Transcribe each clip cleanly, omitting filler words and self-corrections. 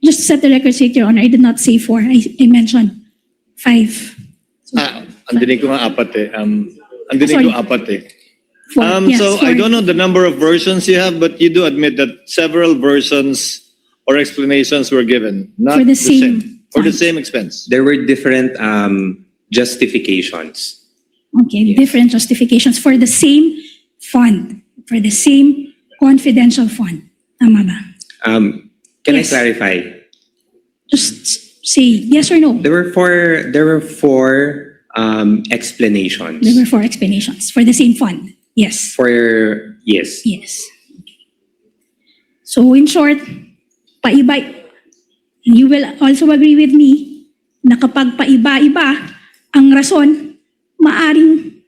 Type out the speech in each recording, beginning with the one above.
Just to set the record straight, Your Honor, I did not say 4. I mentioned 5. Ang dinig ko nga apat eh. Ang dinig Sorry. ko apat eh. 4. Yes, So 4. I don't know the number of versions you have, but you do admit that several versions or explanations were given, not For the same for the fund. same expense. There were different justifications. Okay, Yes. different justifications for the same fund, for the same confidential fund. Tama ba? Can Yes. I clarify? Just say yes or no. There were four explanations. There were 4 explanations for the same fund. Yes. Yes. Yes. So in short, paiba, you will also agree with me na kapag paiba-iba ang rason, maaring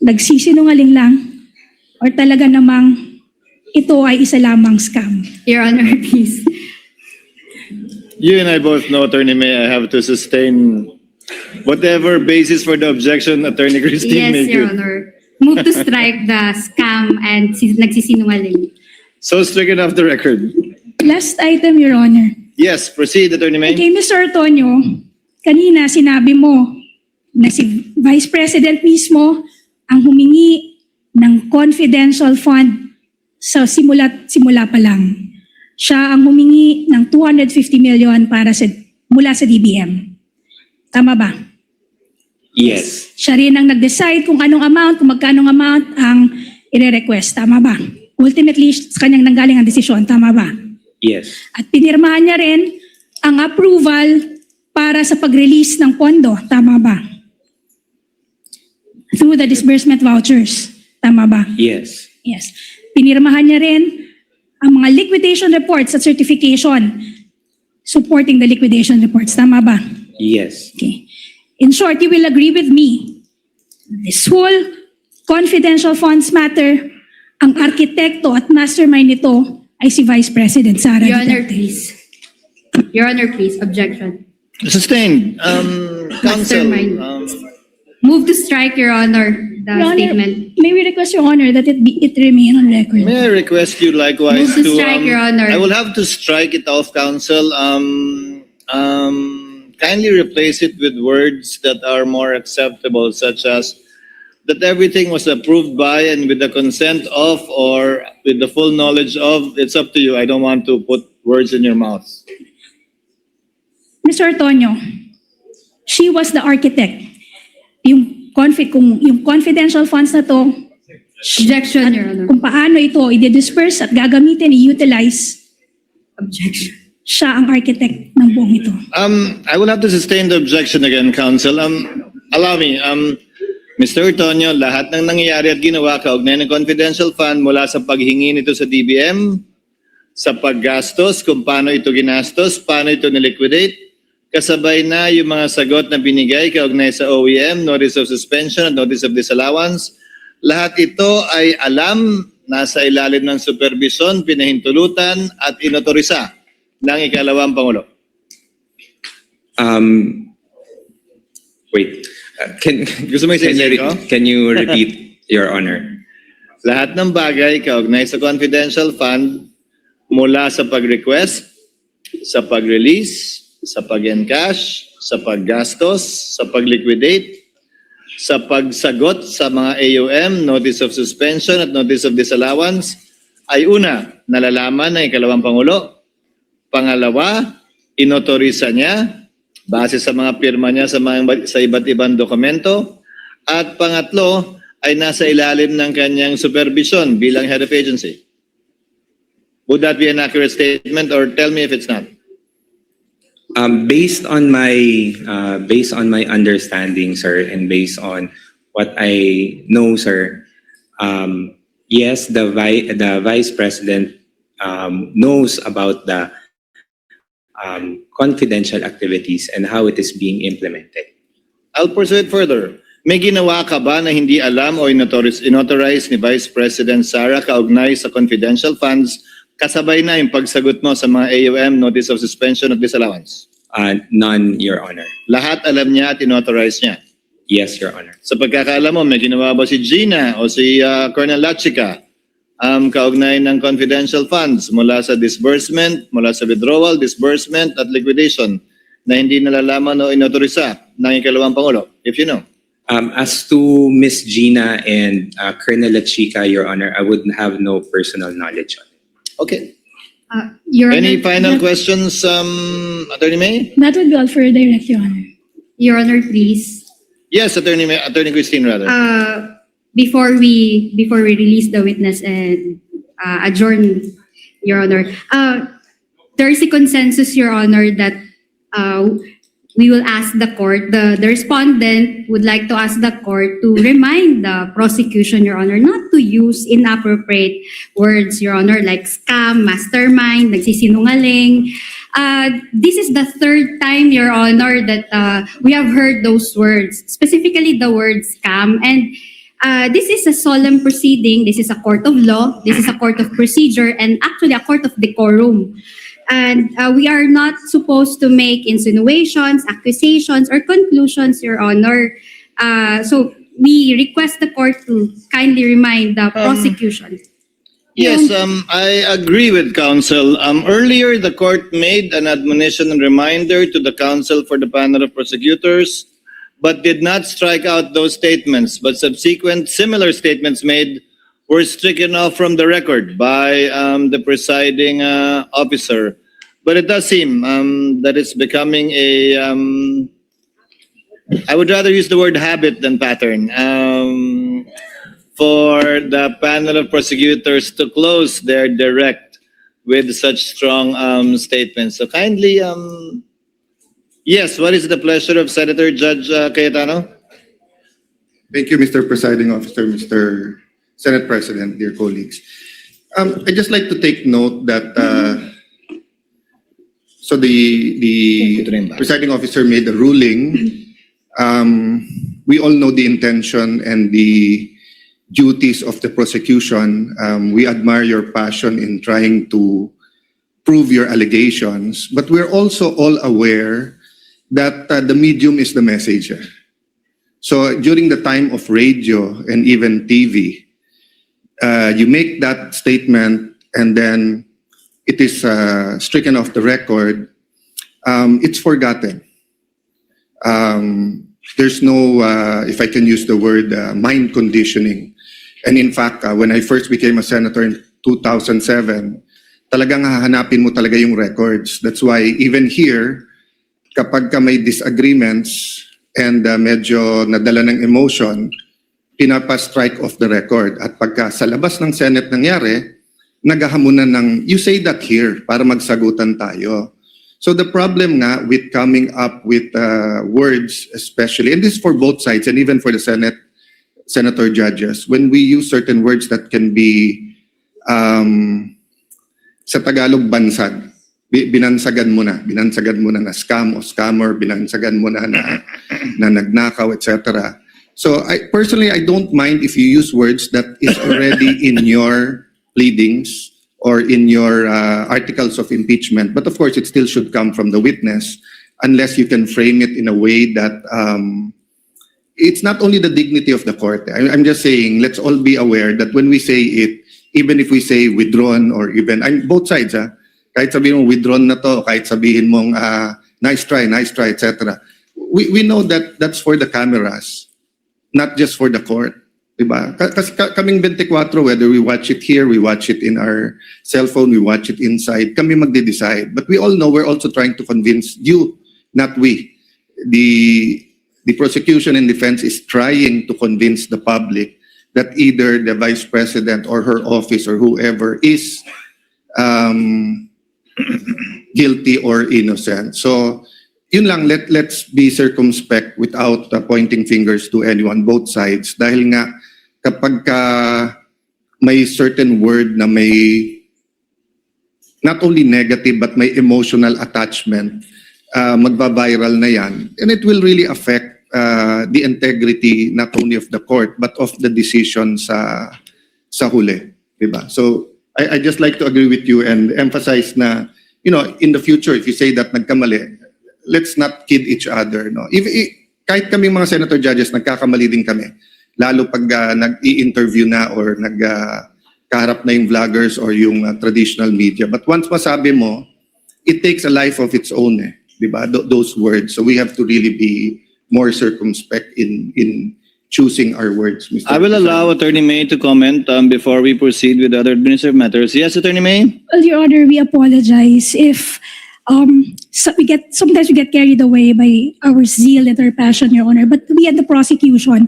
nagsisinungaling lang or talaga namang ito ay isa lamang scam. Your Honor, please. You and I both know, Attorney May, I have to sustain whatever basis for the objection Attorney Christine Yes, may Your give. Honor. Move to strike the scam and nagsisinungaling. So stricken off the record. Last item, Your Honor. Yes, proceed, Attorney May. Okay, Mr. Antonio, kanina sinabi mo na si Vice President mismo ang humingi ng confidential fund sa simula pa lang. Siya ang humingi ng 250 million para mula sa DBM. Tama ba? Yes. Siya rin ang nag-decide kung magkano amount ang ire-request. Tama ba? Ultimately, sa kanyang nanggaling ang desisyon. Tama ba? Yes. At pinirmahan niya rin ang approval para sa pag-release ng pondo. Tama ba? Through the disbursement vouchers. Tama ba? Yes. Yes. Pinirmahan niya rin ang mga liquidation reports at certification supporting the liquidation reports. Tama ba? Yes. Okay. In short, you will agree with me. This whole confidential funds matter, ang arkitekto at mastermind nito ay si Vice President Sara Your Honor, Duterte. please. Your Honor, please. Objection. Sustained. Counsel, Mastermind. Move to strike, Your Honor, the Your Honor, statement. may we request, Your Honor, that it remain on record? may I request you likewise Move to strike, Your Honor. I will have to strike it off, Counsel. Kindly replace it with words that are more acceptable, such as that everything was approved by and with the consent of or with the full knowledge of. It's up to you. I don't want to put words in your mouth. Mr. Antonio, she was the architect. Yung confidential funds na to, Objection, Your Honor. kung paano ito i-disperse at gagamitin, i-utilize, Objection. siya ang architect ng buong ito. I will have to sustain the objection again, Counsel. Allow me. Mr. Antonio, lahat ng nangyayari at ginawa kaugnay ng confidential fund mula sa paghingi nito sa DBM, sa paggastos, kung paano ito ginastos, paano ito niliquidate, kasabay na yung mga sagot na binigay kaugnay sa OEM, Notice of Suspension at Notice of Disallowance. Lahat ito ay alam, nasa ilalim ng supervision, pinahintulutan at inotorisa ng ikalawang Pangulo. Wait. Gusto mo i-say ko? Can you repeat, Your Honor? Lahat ng bagay kaugnay sa confidential fund mula sa pag-request, sa pag-release, sa pag-encash, sa paggastos, sa pag-liquidate, sa pagsagot sa mga AUM, Notice of Suspension at Notice of Disallowance, ay una, nalalaman ng ikalawang Pangulo. Pangalawa, inotorisa niya base sa mga pirma niya sa iba't ibang dokumento. At pangatlo, ay nasa ilalim ng kanyang supervision bilang head of agency. Would that be an accurate statement or tell me if it's not? Based on my understanding, sir, and based on what I know, sir, yes, the Vice President knows about the confidential activities and how it is being implemented. I'll pursue it further. May ginawa ka ba na hindi alam o inauthorize ni Vice President Sara kaugnay sa confidential funds kasabay na yung pagsagot mo sa mga AUM, Notice of Suspension at Disallowance? None, Your Honor. Lahat alam niya at inauthorize niya. Yes, Your Honor. Sa pagkakaalam mo, may ginawa ba si Gina o si Colonel Lachica kaugnay ng confidential funds mula sa disbursement, mula sa withdrawal, disbursement at liquidation na hindi nalalaman o inotorisa ng ikalawang Pangulo, if you know. As to Miss Gina and Colonel Lachica, Your Honor, I would have no personal knowledge on it. Okay. Your Any Honor, final questions, Attorney May? That would be all for direct, Your Honor. Your Honor, please. Yes, Attorney May, Attorney Christine rather. Before we release the witness and adjourn, Your Honor, there is a consensus, Your Honor, that we will ask the court, the respondent would like to ask the court to remind the prosecution, Your Honor, not to use inappropriate words, Your Honor, like scam, mastermind, nagsisinungaling. This is the third time, Your Honor, that we have heard those words, specifically the word scam. And this is a solemn proceeding. This is a court of law. This is a court of procedure and actually a court of decorum. And we are not supposed to make insinuations, accusations, or conclusions, Your Honor. So we request the court to kindly remind the prosecution. Yes, I agree with counsel. Earlier, the court made an admonition and reminder to the counsel for the panel of prosecutors, but did not strike out those statements. But subsequent similar statements made were stricken off from the record by the presiding officer. But it does seem that it's becoming a, I would rather use the word habit than pattern, for the panel of prosecutors to close their direct with such strong statements. So kindly, yes, what is the pleasure of Senator Judge Cayetano? Thank you, Mr. Presiding Officer, Mr. Senate President, dear colleagues. I'd just like to take note that so the presiding officer made a ruling. We all know the intention and the duties of the prosecution. We admire your passion in trying to prove your allegations, but we're also all aware that the medium is the message. So during the time of radio and even TV, you make that statement and then it is stricken off the record. It's forgotten. There's no, if I can use the word, mind conditioning. And in fact, when I first became a senator in 2007, talagang hahanapin mo talaga yung records. That's why even here, kapag ka may disagreements and medyo nadala ng emotion, pinapa-strike off the record. At pagka sa labas ng Senate nangyari, naghahamunan ng, you say that here, para magsagutan tayo. So the problem nga with coming up with words, especially, and this is for both sides and even for the senator judges, when we use certain words that can be, sa Tagalog, bansag. Binansagan mo na na scam o scammer, binansagan mo na nagnakaw, etc. So I personally, I don't mind if you use words that is already in your pleadings or in your articles of impeachment. But of course, it still should come from the witness unless you can frame it in a way that it's not only the dignity of the court. I'm just saying, let's all be aware that when we say it, even if we say withdrawn or even, both sides, kahit sabihin mong withdrawn na to, kahit sabihin mong nice try, etc. We know that that's for the cameras, not just for the court. Diba? Kasi kaming 24, whether we watch it here, we watch it in our cell phone, we watch it inside, kami magde-decide. But we all know we're also trying to convince you, not we. The prosecution and defense is trying to convince the public that either the vice president or her office or whoever is guilty or innocent. So, yun lang, let's be circumspect without pointing fingers to anyone, both sides. Dahil nga, kapag may certain word na may not only negative but may emotional attachment, magba-viral na yan. And it will really affect the integrity not only of the court but of the decision sa huli. Diba? So, I just like to agree with you and emphasize na, you know, in the future, if you say that nagkamali, let's not kid each other. No? Kahit kami mga senator judges, nagkakamali din kami. Lalo pag nag-i-interview na or kaharap na yung vloggers or yung traditional media. But once masabi mo, it takes a life of its own, eh, di ba? Those words. So we have to really be more circumspect in choosing our words, Mr. I will President. allow Attorney May to comment before we proceed with other administrative matters. Yes, Attorney May? Well, Your Honor, we apologize if sometimes we get carried away by our zeal and our passion, Your Honor. But we at the prosecution,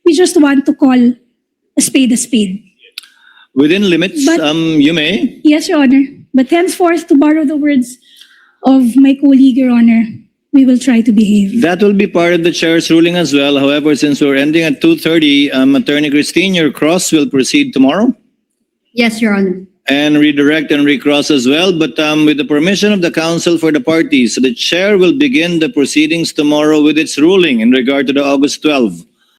we just want to call a spade a spade. Within limits, But- you may. Yes, Your Honor. But henceforth, to borrow the words of my colleague, Your Honor, we will try to behave. That will be part of the chair's ruling as well. However, since we're ending at 2:30, Attorney Christine, your cross will proceed tomorrow Yes, Your Honor. and redirect and recross as well. But with the permission of the counsel for the parties, the chair will begin the proceedings tomorrow with its ruling in regard to the August 12